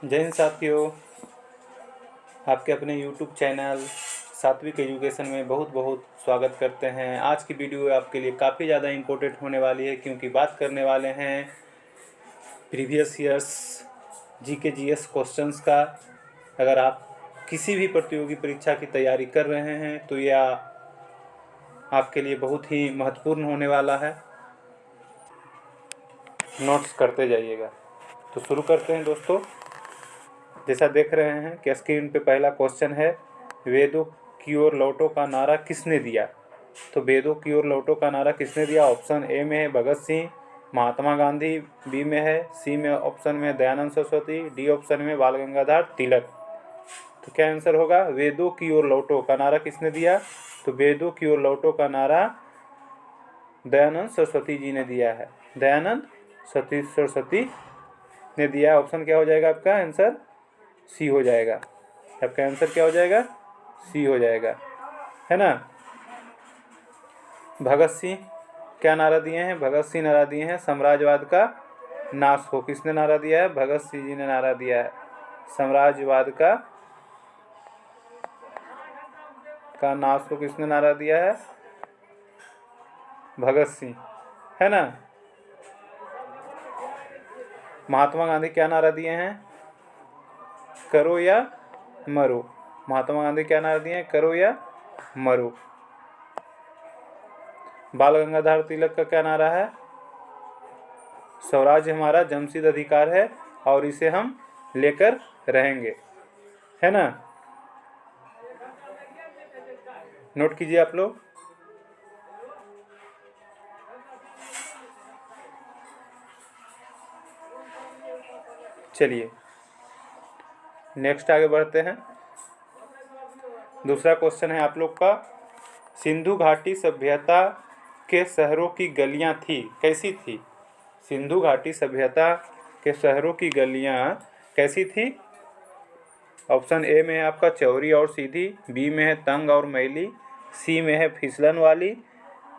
जय हिंद साथियों, आपके अपने YouTube चैनल सात्विक एजुकेशन में बहुत बहुत स्वागत करते हैं। आज की वीडियो आपके लिए काफ़ी ज़्यादा इम्पोर्टेंट होने वाली है, क्योंकि बात करने वाले हैं previous years GK GS questions का। अगर आप किसी भी प्रतियोगी परीक्षा की तैयारी कर रहे हैं तो यह आपके लिए बहुत ही महत्वपूर्ण होने वाला है। नोट्स करते जाइएगा। तो शुरू करते हैं दोस्तों। जैसा देख रहे हैं कि स्क्रीन पे पहला क्वेश्चन है, वेदों की ओर लौटो का नारा किसने दिया। तो वेदों की ओर लौटो का नारा किसने दिया? ऑप्शन ए में है भगत सिंह, महात्मा गांधी बी में है, सी में ऑप्शन में दयानंद सरस्वती, डी ऑप्शन में बाल गंगाधर तिलक। तो क्या आंसर होगा? वेदों की ओर लौटो का नारा किसने दिया? तो वेदों की ओर लौटो का नारा दयानंद सरस्वती जी ने दिया है। दयानंद सरस्वती ने दिया। ऑप्शन क्या हो जाएगा आपका आंसर? सी हो जाएगा। आपका आंसर क्या हो जाएगा? सी हो जाएगा, है ना। भगत सिंह क्या नारा दिए हैं? भगत सिंह नारा दिए हैं साम्राज्यवाद का नाश हो। किसने नारा दिया है? भगत सिंह जी ने नारा दिया है साम्राज्यवाद का नाश हो। किसने नारा दिया है? भगत सिंह, है ना। महात्मा गांधी क्या नारा दिए हैं? करो या मरो। महात्मा गांधी क्या नारा दिए हैं? करो या मरो। बाल गंगाधर तिलक का क्या नारा है? स्वराज्य हमारा जमशीद अधिकार है और इसे हम लेकर रहेंगे, है ना। नोट कीजिए आप लोग। चलिए नेक्स्ट आगे बढ़ते हैं। दूसरा क्वेश्चन है आप लोग का, सिंधु घाटी सभ्यता के शहरों की गलियां थी कैसी थी? सिंधु घाटी सभ्यता के शहरों की गलियां कैसी थी? ऑप्शन ए में है आपका चौड़ी और सीधी, बी में है तंग और मैली, सी में है फिसलन वाली,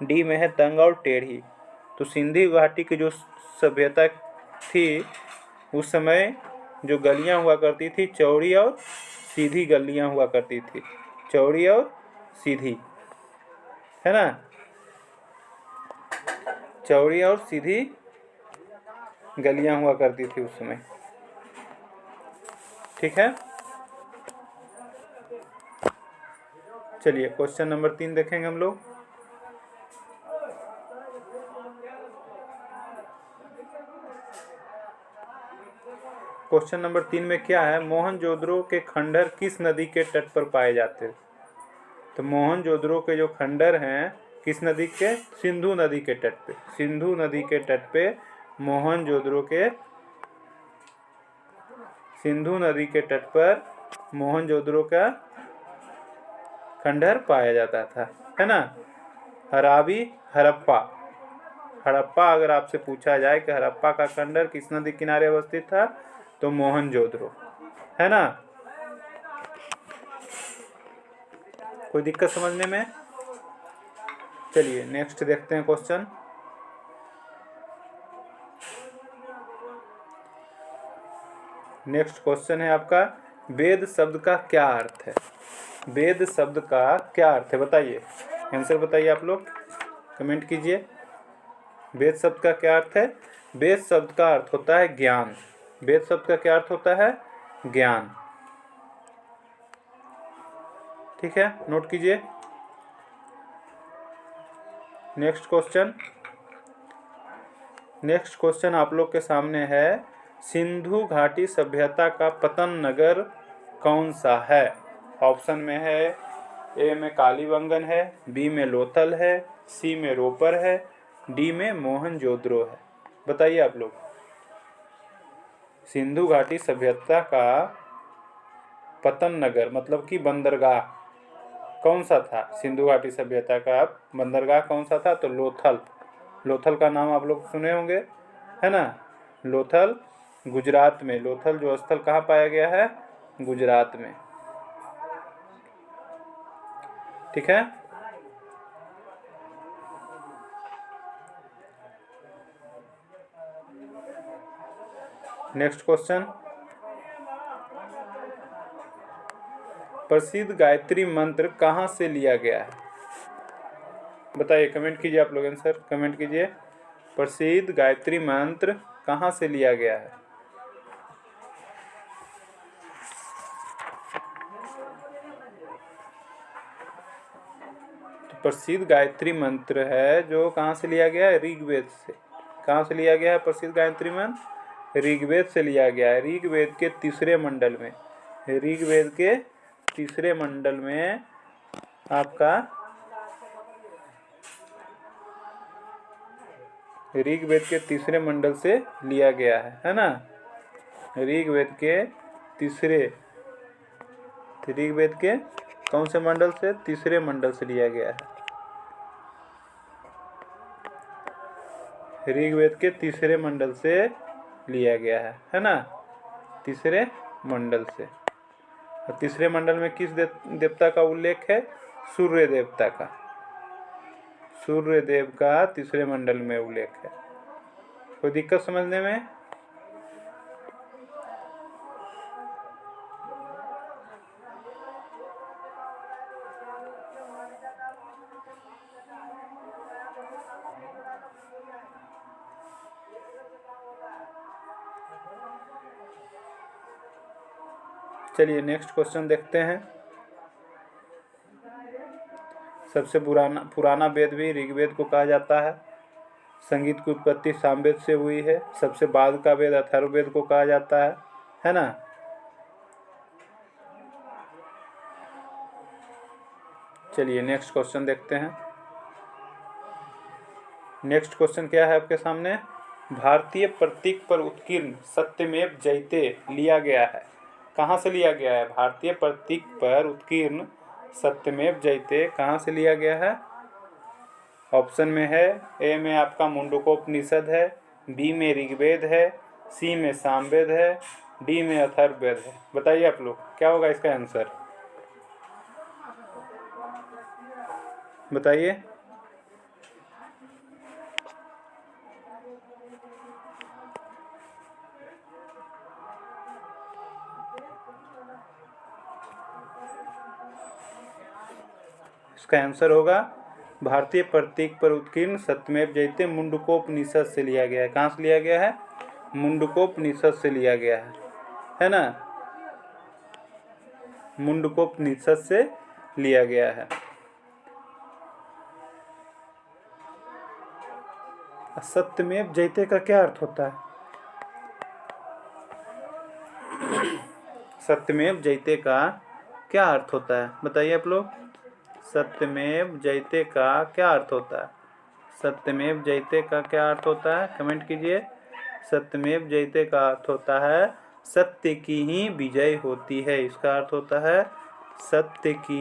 डी में है तंग और टेढ़ी। तो सिंधु घाटी की जो सभ्यता थी उस समय जो गलियां हुआ करती थी चौड़ी और सीधी गलियां हुआ करती थी। चौड़ी और सीधी, है ना। चौड़ी और सीधी गलियां हुआ करती थी उस समय, ठीक है। चलिए क्वेश्चन नंबर 3 देखेंगे हम लोग। क्वेश्चन नंबर 3 में क्या है? मोहनजोदड़ो के खंडहर किस नदी के तट पर पाए जाते हैं? तो मोहनजोदड़ो के जो खंडहर हैं किस नदी के? सिंधु नदी के तट पे। सिंधु नदी के तट पे मोहनजोदड़ो के, सिंधु नदी के तट पर मोहनजोदड़ो का खंडहर पाया जाता था, है ना। हरावी हड़प्पा। हड़प्पा अगर आपसे पूछा जाए कि हड़प्पा का खंडहर किस नदी किनारे अवस्थित था, तो मोहनजोदड़ो, है ना। कोई दिक्कत समझने में? चलिए नेक्स्ट देखते हैं क्वेश्चन। नेक्स्ट क्वेश्चन है आपका, वेद शब्द का क्या अर्थ है? वेद शब्द का क्या अर्थ है बताइए। आंसर बताइए आप लोग, कमेंट कीजिए। वेद शब्द का क्या अर्थ है? वेद शब्द का अर्थ होता है ज्ञान। वेद शब्द का क्या अर्थ होता है? ज्ञान, ठीक है। नोट कीजिए। Next question. नेक्स्ट क्वेश्चन आप लोग के सामने है, सिंधु घाटी सभ्यता का पतन नगर कौन सा है? ऑप्शन में है ए में कालीबंगन है, बी में लोथल है, सी में रोपर है, डी में मोहनजोदड़ो है। बताइए आप लोग। सिंधु घाटी सभ्यता का पतन नगर मतलब कि बंदरगाह कौन सा था? सिंधु घाटी सभ्यता का बंदरगाह कौन सा था? तो लोथल। लोथल का नाम आप लोग सुने होंगे, है ना। लोथल गुजरात में। लोथल जो स्थल कहाँ पाया गया है? गुजरात में, ठीक है। Next question. प्रसिद्ध गायत्री मंत्र कहाँ से लिया गया है? बताइए, कमेंट कीजिए आप लोग, आंसर कमेंट कीजिए। प्रसिद्ध गायत्री मंत्र कहाँ से लिया गया है? तो प्रसिद्ध गायत्री मंत्र है जो कहाँ से लिया गया है? ऋग्वेद से। कहाँ से लिया गया है प्रसिद्ध गायत्री मंत्र? ऋग्वेद से लिया गया है। ऋग्वेद के तीसरे मंडल में, ऋग्वेद के तीसरे मंडल में आपका ऋग्वेद के तीसरे मंडल से लिया गया है ना? ऋग्वेद के तीसरे, ऋग्वेद के कौन से मंडल से? तीसरे मंडल से लिया गया है। ऋग्वेद के तीसरे मंडल से लिया गया है ना? तीसरे मंडल से। और तीसरे मंडल में किस देवता का उल्लेख है? सूर्य देवता का। सूर्य देव का तीसरे मंडल में उल्लेख है। कोई दिक्कत समझने में? चलिए नेक्स्ट क्वेश्चन देखते हैं। सबसे पुराना वेद भी ऋग्वेद को कहा जाता है। संगीत की उत्पत्ति सामवेद से हुई है। सबसे बाद का वेद अथर्ववेद को कहा जाता है ना? चलिए नेक्स्ट क्वेश्चन देखते हैं। नेक्स्ट क्वेश्चन क्या है आपके सामने? भारतीय प्रतीक पर उत्कीर्ण सत्यमेव जयते लिया गया है। कहाँ से लिया गया है? भारतीय प्रतीक पर उत्कीर्ण सत्यमेव जयते कहाँ से लिया गया है? ऑप्शन में है, ए में आपका मुंडकोपनिषद है, बी में ऋग्वेद है, सी में सामवेद है, डी में अथर्ववेद है। बताइए आप लोग, क्या होगा इसका आंसर? बताइए। इसका आंसर होगा भारतीय प्रतीक पर उत्कीर्ण सत्यमेव जयते मुंडकोपनिषद से लिया गया है। कहाँ से लिया गया है? मुंडकोपनिषद से लिया गया है ना? मुंडकोपनिषद से लिया गया है। सत्यमेव जयते का क्या अर्थ होता है? सत्यमेव जयते का क्या अर्थ होता है? बताइए आप लोग। सत्यमेव जयते का क्या अर्थ होता है? सत्यमेव जयते का क्या अर्थ होता है? कमेंट कीजिए। सत्यमेव जयते का अर्थ होता है सत्य की ही विजय होती है। इसका अर्थ होता है सत्य की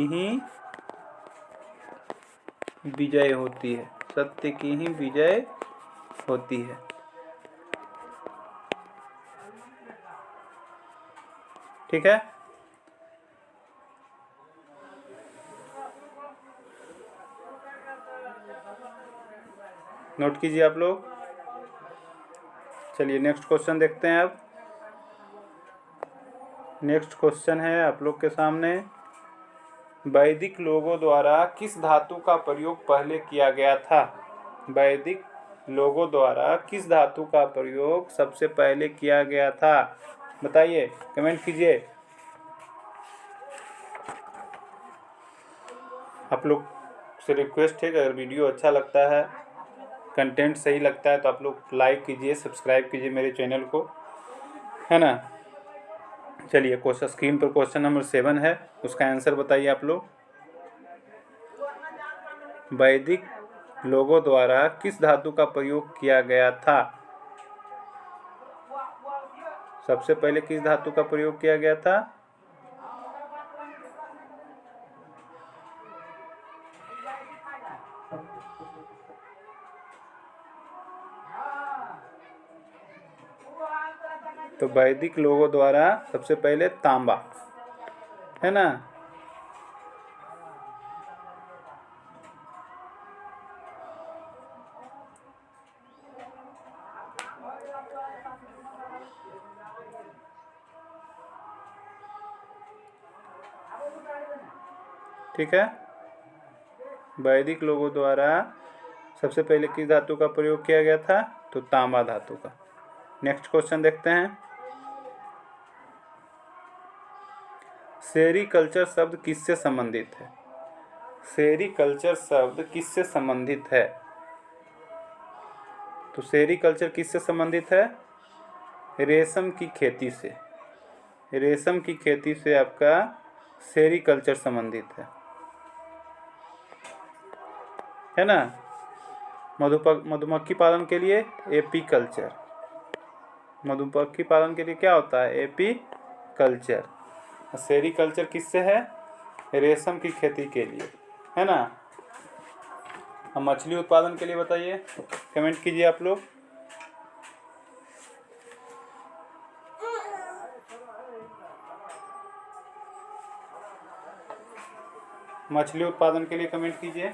ही विजय होती है। सत्य की ही विजय होती है। ठीक है। नोट कीजिए आप लोग। चलिए नेक्स्ट क्वेश्चन देखते हैं अब। नेक्स्ट क्वेश्चन है आप लोग के सामने, वैदिक लोगों द्वारा किस धातु का प्रयोग पहले किया गया था? वैदिक लोगों द्वारा किस धातु का प्रयोग सबसे पहले किया गया था? बताइए, कमेंट कीजिए। आप लोग से रिक्वेस्ट है कि अगर वीडियो अच्छा लगता है, कंटेंट सही लगता है, तो आप लोग लाइक कीजिए, सब्सक्राइब कीजिए मेरे चैनल को, है ना? चलिए क्वेश्चन स्क्रीन पर क्वेश्चन नंबर 7 है, उसका आंसर बताइए आप लोग। वैदिक लोगों द्वारा किस धातु का प्रयोग किया गया था? सबसे पहले किस धातु का प्रयोग किया गया था? तो वैदिक लोगों द्वारा सबसे पहले तांबा, है ना? ठीक है। वैदिक लोगों द्वारा सबसे पहले किस धातु का प्रयोग किया गया था? तो तांबा धातु का। नेक्स्ट क्वेश्चन देखते हैं। सेरीकल्चर शब्द किससे संबंधित है? सेरीकल्चर शब्द किससे संबंधित है? तो सेरीकल्चर किससे संबंधित है? रेशम की खेती से। रेशम की खेती से आपका सेरीकल्चर संबंधित है ना। मधुमक्खी पालन के लिए एपीकल्चर। मधुमक्खी पालन के लिए क्या होता है? एपीकल्चर। सेरीकल्चर किससे है? रेशम की खेती के लिए, है ना। हम मछली उत्पादन के लिए बताइए, कमेंट कीजिए आप लोग। मछली उत्पादन के लिए कमेंट कीजिए।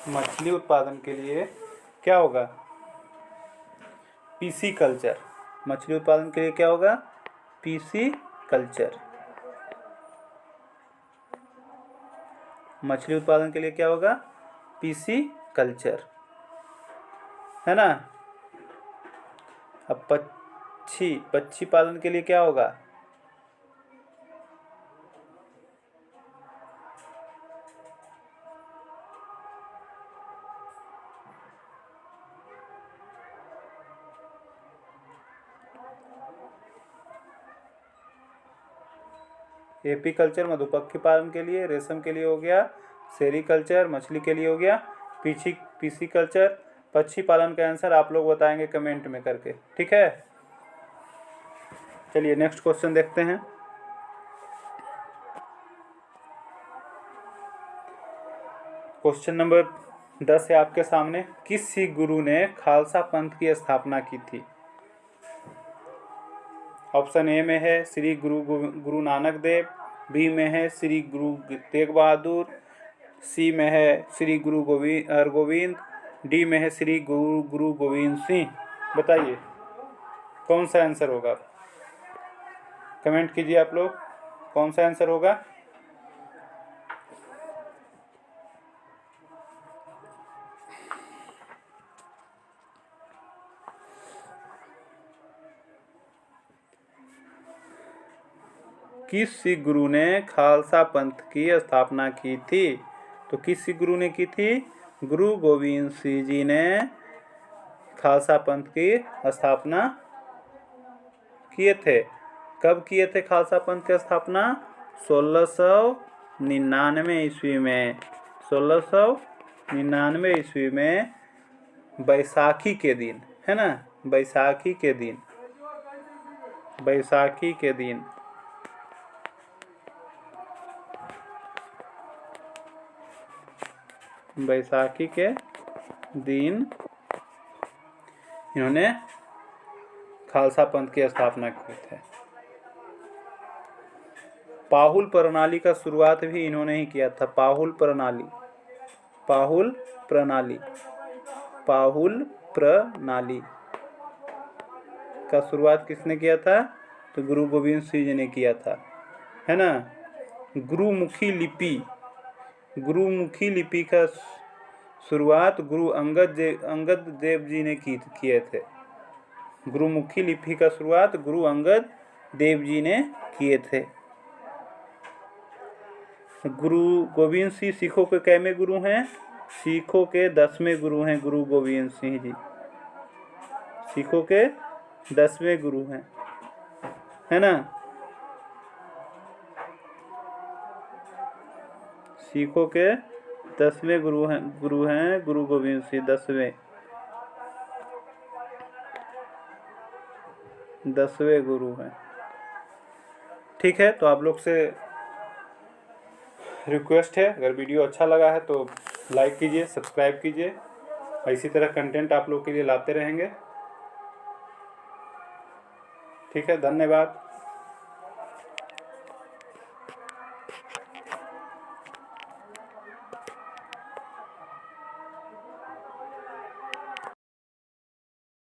मछली उत्पादन के लिए क्या होगा? PC culture. मछली उत्पादन के लिए क्या होगा? PC culture. मछली उत्पादन के लिए क्या होगा? पीसी कल्चर, है ना। अब पक्षी पालन के लिए क्या होगा? एपीकल्चर मधुमक्खी पालन के लिए, रेशम के लिए हो गया। सेरीकल्चर मछली के लिए हो गया। पीसी कल्चर पक्षी पालन का आंसर आप लोग बताएंगे कमेंट में करके, ठीक है। चलिए नेक्स्ट क्वेश्चन देखते हैं। क्वेश्चन नंबर 10 है आपके सामने। किस सिख गुरु ने खालसा पंथ की स्थापना की थी? ऑप्शन ए में है श्री गुरु नानक देव, बी में है श्री गुरु तेग बहादुर, सी में है श्री गुरु हरगोविंद, डी में है श्री गुरु गोविंद सिंह। बताइए कौन सा आंसर होगा? कमेंट कीजिए आप लोग, कौन सा आंसर होगा? किस सिख गुरु ने खालसा पंथ की स्थापना की थी? तो किस सिख गुरु ने की थी? गुरु गोविंद सिंह जी ने खालसा पंथ की स्थापना किए थे। कब किए थे खालसा पंथ की स्थापना? 1699 ईस्वी में। 1699 ईस्वी में बैसाखी के दिन, है ना। बैसाखी के दिन, बैसाखी के दिन बैसाखी के दिन इन्होंने खालसा पंथ की स्थापना की थी। पाहुल प्रणाली का शुरुआत भी इन्होंने ही किया था। पाहुल प्रणाली, पाहुल प्रणाली, पाहुल प्रणाली का शुरुआत किसने किया था? तो गुरु गोविंद सिंह जी ने किया था, है ना। गुरुमुखी लिपि, गुरुमुखी लिपि का शुरुआत गुरु अंगद देव जी ने किए थे। गुरुमुखी लिपि का शुरुआत गुरु अंगद देव जी ने किए थे। गुरु गोविंद सिंह सिखों के कैमे गुरु हैं? सिखों के 10वें गुरु हैं गुरु गोविंद सिंह जी। सिखों के 10वें गुरु हैं, है ना। सिखों के 10वें गुरु हैं गुरु गोविंद सिंह। 10वें गुरु हैं, ठीक है। तो आप लोग से रिक्वेस्ट है, अगर वीडियो अच्छा लगा है तो लाइक कीजिए, सब्सक्राइब कीजिए। इसी तरह कंटेंट आप लोग के लिए लाते रहेंगे, ठीक है। धन्यवाद।